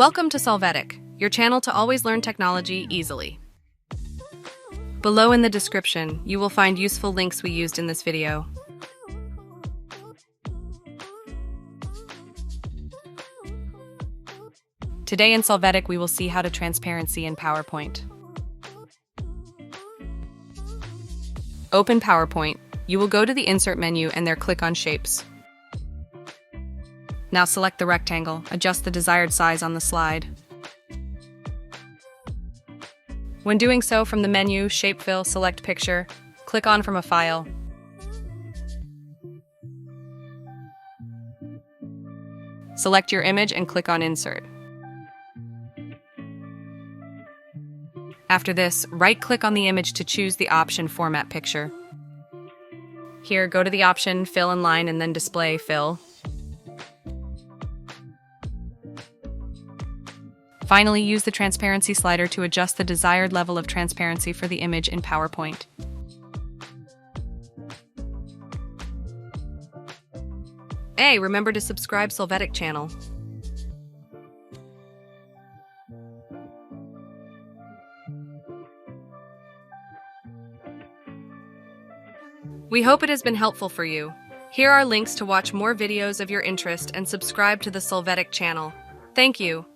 Welcome to Solvetic, your channel to always learn technology easily. Below in the description, you will find useful links we used in this video. Today in Solvetic, we will see how to transparency in PowerPoint. Open PowerPoint. You will go to the Insert menu and there click on Shapes. Now select the rectangle, adjust the desired size on the slide. When doing so, from the menu, Shape Fill, select Picture, click on from a file. Select your image and click on Insert. After this, right-click on the image to choose the option Format Picture. Here, go to the option Fill in Line and then Display Fill. Finally, use the transparency slider to adjust the desired level of transparency for the image in PowerPoint. Hey, remember to subscribe Solvetic channel. We hope it has been helpful for you. Here are links to watch more videos of your interest and subscribe to the Solvetic channel. Thank you.